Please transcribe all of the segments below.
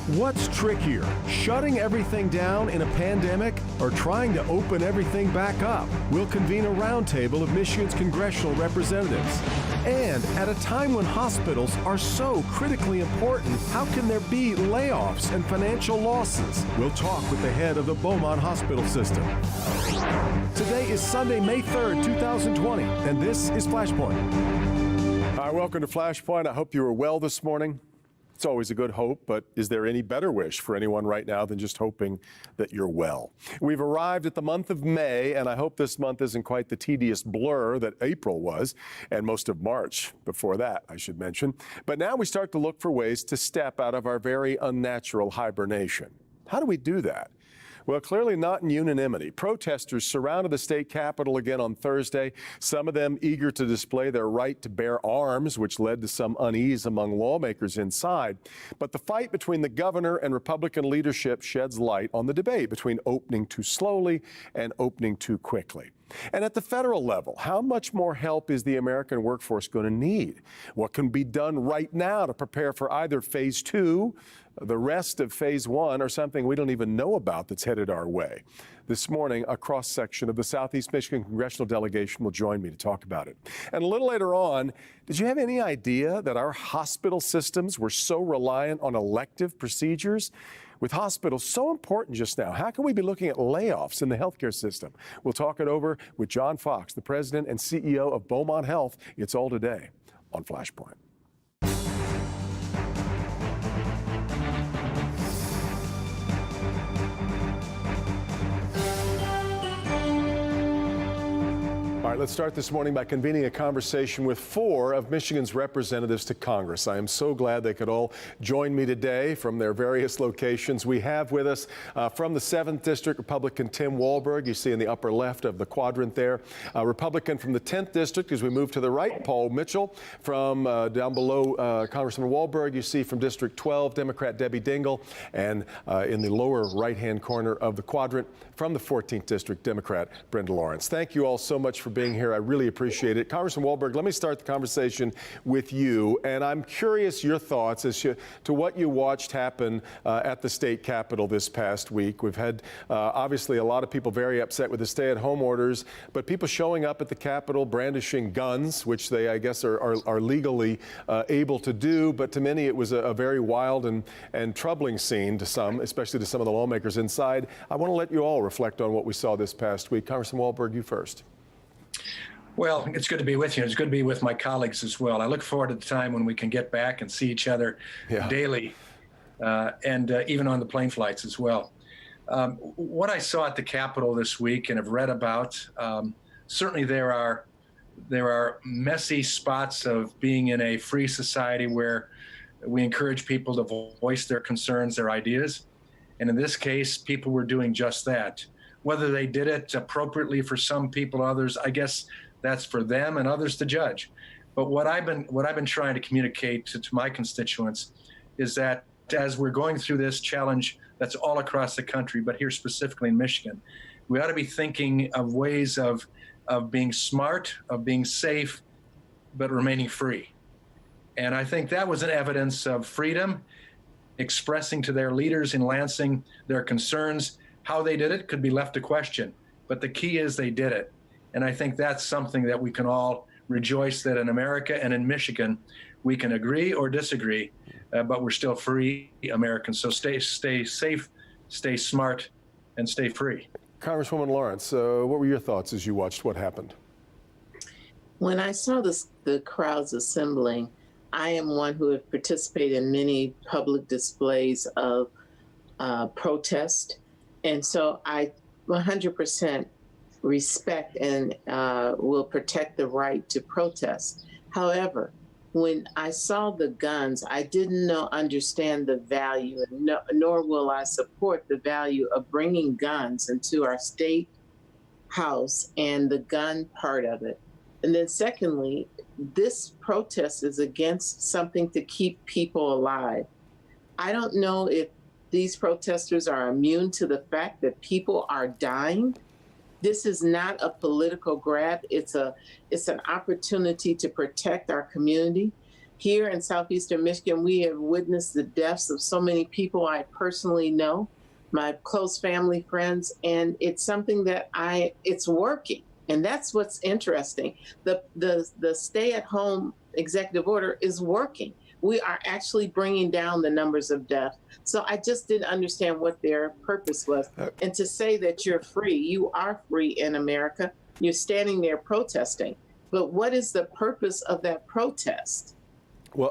What's trickier, shutting everything down in a pandemic or trying to open everything back up? We'll convene a roundtable of Michigan's congressional representatives. And at a time when hospitals are so critically important, how can there be layoffs and financial losses? We'll talk with the head of the Beaumont Hospital System. Today is Sunday, May 3rd, 2020, and this is Flashpoint. Hi, welcome to Flashpoint. I hope you were well this morning. It's always a good hope, but is there any better wish for anyone right now than just hoping that you're well? We've arrived at the month of May, and I hope this month isn't quite the tedious blur that April was, and most of March before that, I should mention. But now we start to look for ways to step out of our very unnatural hibernation. How do we do that? Well, clearly not in unanimity. Protesters surrounded the state capitol again on Thursday, some of them eager to display their right to bear arms, which led to some unease among lawmakers inside. But the fight between the governor and Republican leadership sheds light on the debate between opening too slowly and opening too quickly. And at the federal level, how much more help is the American workforce going to need? What can be done right now to prepare for either phase two, the rest of phase one, or something we don't even know about that's headed our way? This morning, a cross-section of the Southeast Michigan congressional delegation will join me to talk about it. And a little later on, did you have any idea that our hospital systems were so reliant on elective procedures? With hospitals so important just now, how can we be looking at layoffs in the healthcare system? We'll talk it over with John Fox, the president and CEO of Beaumont Health. It's all today on Flashpoint. All right, let's start this morning by convening a conversation with 4 of Michigan's representatives to Congress. I am so glad they could all join me today from their various locations. We have with us from the 7th District, Republican Tim Walberg, you see in the upper left of the quadrant there. Republican from the 10th District, as we move to the right, Paul Mitchell. From down below Congressman Walberg, you see from District 12, Democrat Debbie Dingell. And in the lower right-hand corner of the quadrant, from the 14th District, Democrat Brenda Lawrence. Thank you all so much for being here. I really appreciate it. Congressman Walberg, let me start the conversation with you. And I'm curious your thoughts as to what you watched happen at the state capitol this past week. We've had obviously a lot of people very upset with the stay-at-home orders, but people showing up at the capitol brandishing guns, which they, I guess, are legally able to do. But to many, it was a very wild and troubling scene to some, especially to some of the lawmakers inside. I want to let you all reflect on what we saw this past week. Congressman Walberg, you first. Well, it's good to be with you. It's good to be with my colleagues as well. I look forward to the time when we can get back and see each other daily and even on the plane flights as well. What I saw at the Capitol this week and have read about, certainly there are messy spots of being in a free society where we encourage people to voice their concerns, their ideas. And in this case, people were doing just that. Whether they did it appropriately for some people or others, I guess that's for them and others to judge. But what I've been trying to communicate to my constituents is that as we're going through this challenge that's all across the country, but here specifically in Michigan, we ought to be thinking of ways of being smart, of being safe, but remaining free. And I think that was an evidence of freedom, expressing to their leaders in Lansing their concerns. How they did it could be left to question, but the key is they did it. And I think that's something that we can all rejoice that in America and in Michigan, we can agree or disagree, but we're still free Americans. So stay safe, stay smart, and stay free. Congresswoman Lawrence, what were your thoughts as you watched what happened? When I saw the crowds assembling, I am one who had participated in many public displays of protest. And so I 100% respect and will protect the right to protest. However, when I saw the guns, I didn't understand the value, nor will I support the value of bringing guns into our state house and the gun part of it. And then secondly, this protest is against something to keep people alive. I don't know if these protesters are immune to the fact that people are dying. This is not a political grab. It's an opportunity to protect our community. Here in southeastern Michigan, we have witnessed the deaths of so many people I personally know, my close family, friends, and it's something that it's working. And that's what's interesting. The stay-at-home executive order is working. We are actually bringing down the numbers of deaths. So I just didn't understand what their purpose was. And to say that you're free, you are free in America. You're standing there protesting. But what is the purpose of that protest? Well,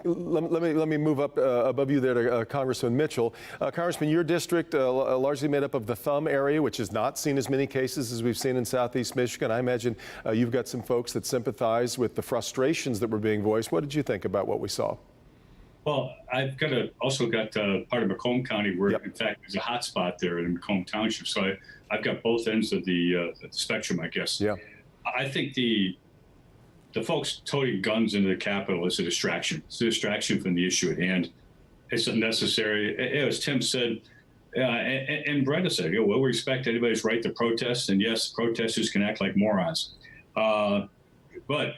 let me move up above you there to Congressman Mitchell. Congressman, your district largely made up of the Thumb area, which has not seen as many cases as we've seen in southeast Michigan. I imagine you've got some folks that sympathize with the frustrations that were being voiced. What did you think about what we saw? Well, I've also got part of Macomb County where, in fact, there's a hot spot there in Macomb Township. So I've got both ends of the spectrum, I guess. Yeah. I think the folks toting guns into the Capitol is a distraction. It's a distraction from the issue at hand. It's unnecessary. As Tim said, and Brenda said, well, we respect anybody's right to protest. And yes, protesters can act like morons. But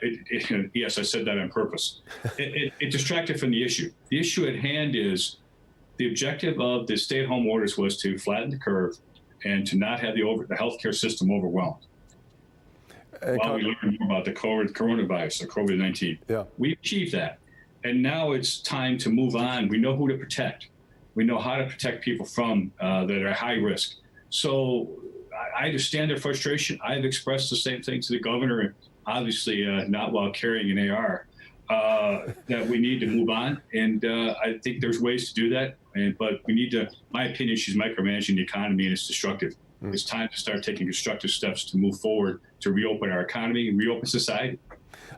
yes, I said that on purpose. It distracted from the issue. The issue at hand is the objective of the stay-at-home orders was to flatten the curve and to not have the healthcare system overwhelmed. While we learn more about the coronavirus, the COVID-19, we achieved that. And now it's time to move on. We know who to protect. We know how to protect people from that are high risk. So I understand their frustration. I've expressed the same thing to the governor, obviously not while carrying an AR, that we need to move on. And I think there's ways to do that. But we need to, my opinion, she's micromanaging the economy and it's destructive. It's time to start taking constructive steps to move forward, to reopen our economy and reopen society.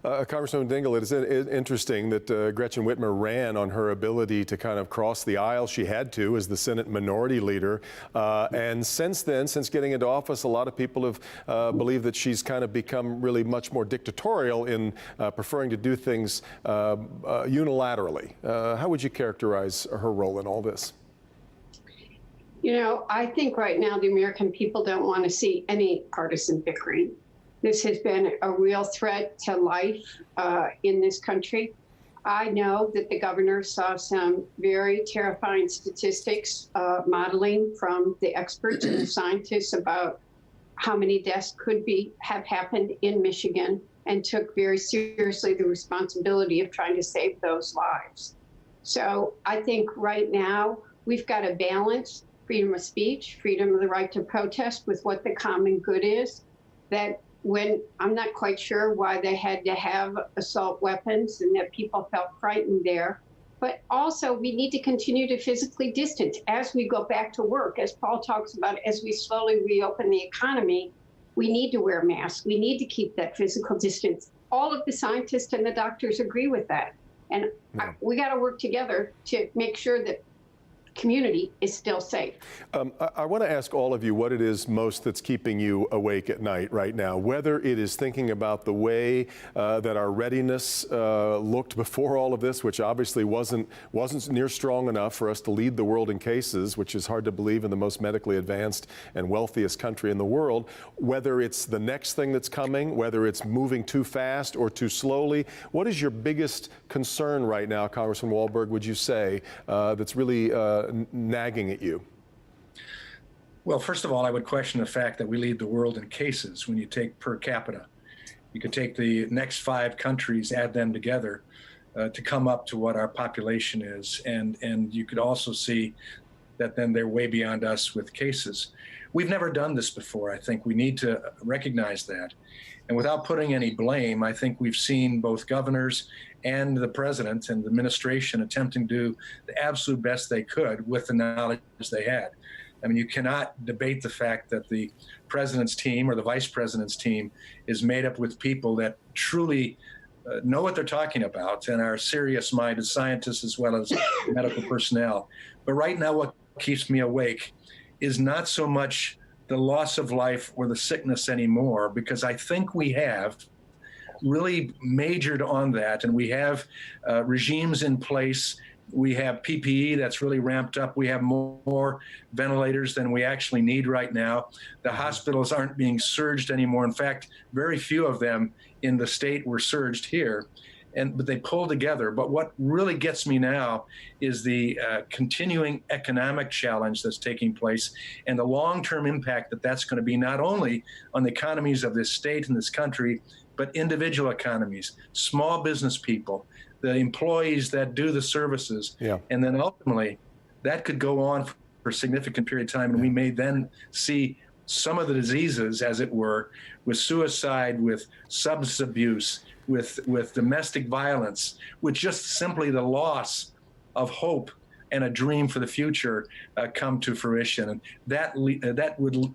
Congressman Dingell, it is interesting that Gretchen Whitmer ran on her ability to kind of cross the aisle. She had to as the Senate Minority Leader. And since then, since getting into office, a lot of people have believed that she's kind of become really much more dictatorial in preferring to do things unilaterally. How would you characterize her role in all this? You know, I think right now the American people don't want to see any partisan bickering. This has been a real threat to life in this country. I know that the governor saw some very terrifying statistics modeling from the experts and the scientists about how many deaths could have happened in Michigan and took very seriously the responsibility of trying to save those lives. So I think right now we've got to balance freedom of speech, freedom of the right to protest with what the common good is. That when I'm not quite sure why they had to have assault weapons and that people felt frightened there. But also we need to continue to physically distance as we go back to work, as Paul talks about, as we slowly reopen the economy, we need to wear masks. We need to keep that physical distance. All of the scientists and the doctors agree with that. And we got to work together to make sure that community is still safe. I want to ask all of you what it is most that's keeping you awake at night right now, whether it is thinking about the way that our readiness looked before all of this, which obviously wasn't near strong enough for us to lead the world in cases, which is hard to believe in the most medically advanced and wealthiest country in the world, whether it's the next thing that's coming, whether it's moving too fast or too slowly. What is your biggest concern right now, Congressman Walberg, would you say, that's really nagging at you? Well, first of all, I would question the fact that we lead the world in cases when you take per capita. You could take the next 5 countries, add them together to come up to what our population is. And you could also see that then they're way beyond us with cases. We've never done this before. I think we need to recognize that. And without putting any blame, I think we've seen both governors and the president and the administration attempting to do the absolute best they could with the knowledge they had. I mean, you cannot debate the fact that the president's team or the vice president's team is made up with people that truly know what they're talking about and are serious-minded scientists as well as medical personnel. But right now, what keeps me awake is not so much the loss of life or the sickness anymore, because I think we have really majored on that, and we have regimes in place. We have PPE that's really ramped up. We have more ventilators than we actually need right now. The hospitals aren't being surged anymore. In fact, very few of them in the state were surged here. but they pull together. But what really gets me now is the continuing economic challenge that's taking place and the long-term impact that that's going to be not only on the economies of this state and this country, but individual economies, small business people, the employees that do the services. Yeah. And then ultimately, that could go on for a significant period of time, and we may then see some of the diseases, as it were, with suicide, with substance abuse, with domestic violence, with just simply the loss of hope and a dream for the future come to fruition. And that would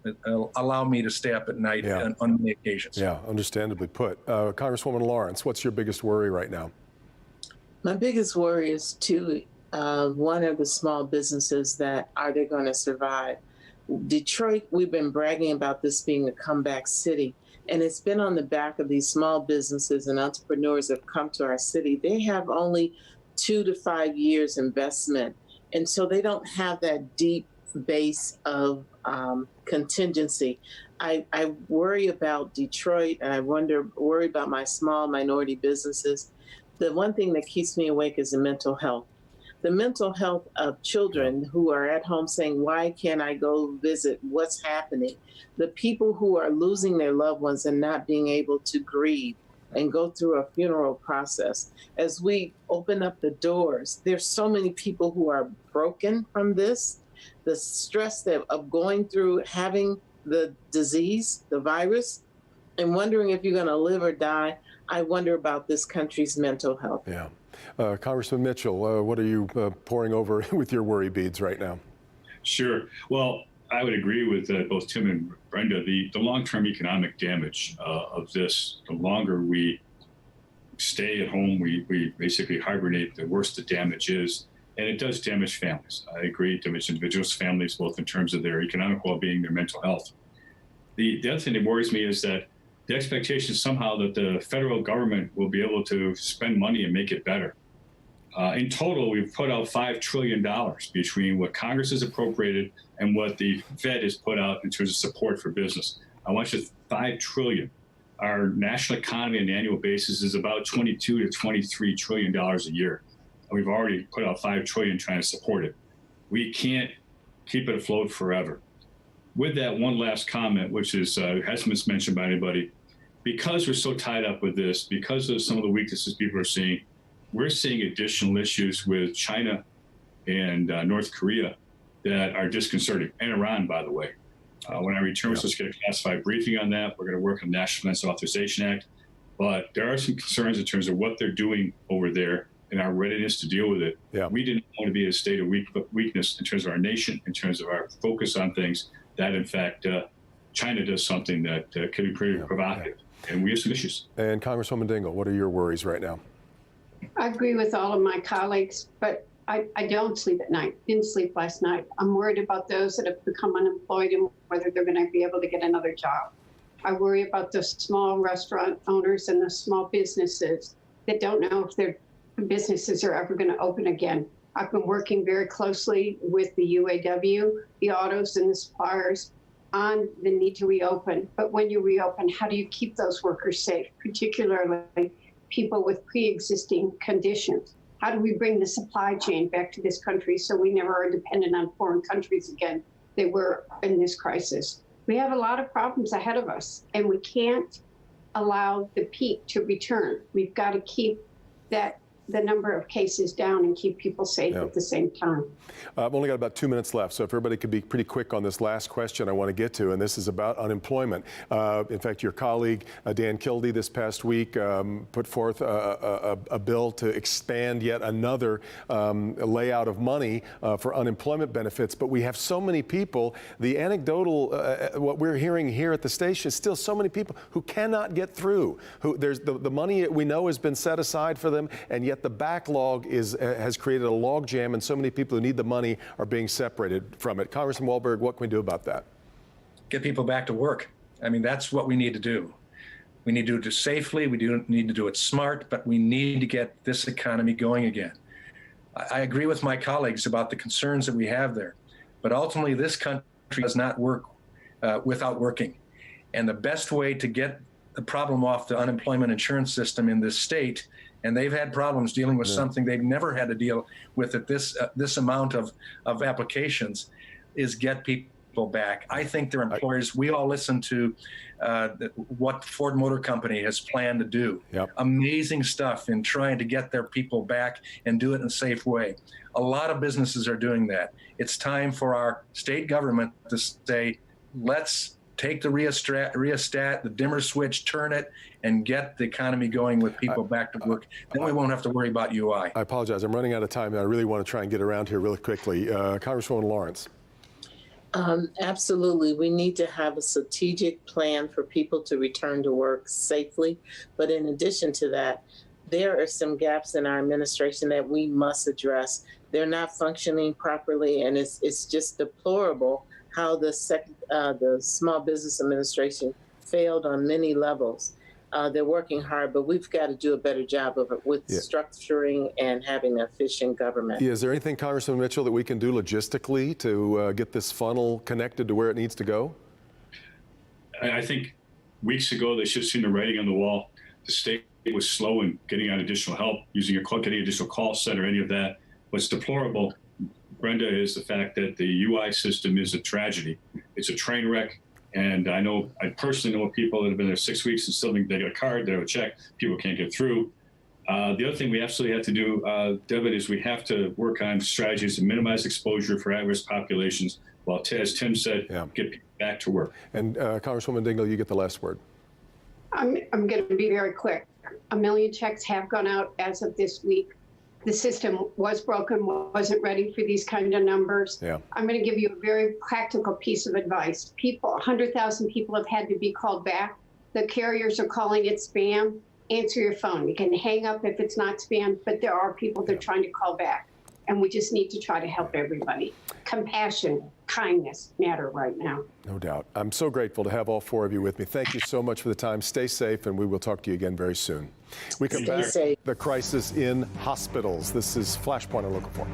allow me to stay up at night on many occasions. Yeah, understandably put. Congresswoman Lawrence, what's your biggest worry right now? My biggest worry is one of the small businesses that are they going to survive? Detroit, we've been bragging about this being a comeback city, and it's been on the back of these small businesses and entrepreneurs that have come to our city. They have only 2 to 5 years investment, and so they don't have that deep base of contingency. I worry about Detroit, and I worry about my small minority businesses. The one thing that keeps me awake is the mental health. The mental health of children who are at home saying, why can't I go visit? What's happening? The people who are losing their loved ones and not being able to grieve and go through a funeral process. As we open up the doors, there's so many people who are broken from this. The stress of going through having the disease, the virus, and wondering if you're going to live or die. I wonder about this country's mental health. Yeah. Congressman Mitchell, what are you pouring over with your worry beads right now? Sure. Well, I would agree with both Tim and Brenda. The long-term economic damage of this, the longer we stay at home, we basically hibernate, the worse the damage is. And it does damage families. I agree, it damages individuals, families, both in terms of their economic well-being, their mental health. The other thing that worries me is that the expectation somehow that the federal government will be able to spend money and make it better. In total, we've put out $5 trillion between what Congress has appropriated and what the Fed has put out in terms of support for business. I want you to $5 trillion. Our national economy on an annual basis is about $22 to $23 trillion a year. And we've already put out $5 trillion trying to support it. We can't keep it afloat forever. With that, one last comment, which is hasn't been mentioned by anybody. Because we're so tied up with this, because of some of the weaknesses people are seeing, we're seeing additional issues with China and North Korea that are disconcerting, and Iran, by the way. When I return, we're supposed to get a classified briefing on that. We're going to work on the National Defense Authorization Act. But there are some concerns in terms of what they're doing over there and our readiness to deal with it. Yeah. We didn't want to be in a state of weakness in terms of our nation, in terms of our focus on things, that, in fact, China does something that can be pretty provocative. And we have some issues. And Congresswoman Dingell, what are your worries right now? I agree with all of my colleagues, but I don't sleep at night. Didn't sleep last night. I'm worried about those that have become unemployed and whether they're going to be able to get another job. I worry about the small restaurant owners and the small businesses that don't know if their businesses are ever going to open again. I've been working very closely with the UAW, the autos, and the suppliers on the need to reopen. But when you reopen, how do you keep those workers safe, particularly people with pre-existing conditions? How do we bring the supply chain back to this country so we never are dependent on foreign countries again? They were in this crisis. We have a lot of problems ahead of us, and we can't allow the peak to return. We've got to keep the number of cases down and keep people safe at the same time. I've only got about 2 minutes left, so if everybody could be pretty quick on this last question I want to get to, and this is about unemployment. In fact, your colleague, Dan Kildee, this past week put forth a bill to expand yet another layout of money for unemployment benefits, but we have so many people, the anecdotal, what we're hearing here at the station is still so many people who cannot get through, who there's the money we know has been set aside for them, and yet the backlog has created a logjam, and so many people who need the money are being separated from it. Congressman Walberg, what can we do about that? Get people back to work. I mean, that's what we need to do. We need to do it safely. We do need to do it smart, but we need to get this economy going again. I agree with my colleagues about the concerns that we have there, but ultimately this country does not work without working. And the best way to get the problem off the unemployment insurance system in this state and they've had problems dealing with something they've never had to deal with at this amount of applications, is get people back. I think their employers, we all listen to what Ford Motor Company has planned to do. Amazing stuff in trying to get their people back and do it in a safe way. A lot of businesses are doing that. It's time for our state government to say, let's take the rheostat, the dimmer switch, turn it, and get the economy going with people back to work. Then we won't have to worry about UI. I apologize. I'm running out of time, and I really want to try and get around here really quickly. Congresswoman Lawrence. Absolutely. We need to have a strategic plan for people to return to work safely. But in addition to that, there are some gaps in our administration that we must address. They're not functioning properly, and it's just deplorable how the Small Business Administration failed on many levels. They're working hard, but we've got to do a better job of it with structuring and having an efficient government. Is there anything, Congressman Mitchell, that we can do logistically to get this funnel connected to where it needs to go? I think weeks ago they should have seen the writing on the wall. The state was slow in getting out additional help, getting additional call center, any of that. What's deplorable, Brenda, is the fact that the UI system is a tragedy. It's a train wreck. And I personally know people that have been there 6 weeks and still think they got a card, they have a check, people can't get through. The other thing we absolutely have to do, David, is we have to work on strategies to minimize exposure for at-risk populations, while, as Tim said, get people back to work. And Congresswoman Dingell, you get the last word. I'm going to be very quick. 1 million checks have gone out as of this week. The system was broken, wasn't ready for these kind of numbers. I'm going to give you a very practical piece of advice. 100,000 people have had to be called back. The carriers are calling it spam. Answer your phone. You can hang up if it's not spam, but there are people that are trying to call back. And we just need to try to help everybody. Compassion, kindness matter right now. No doubt. I'm so grateful to have all four of you with me. Thank you so much for the time. Stay safe, and we will talk to you again very soon. We come back. The crisis in hospitals. This is Flashpoint on Local 4.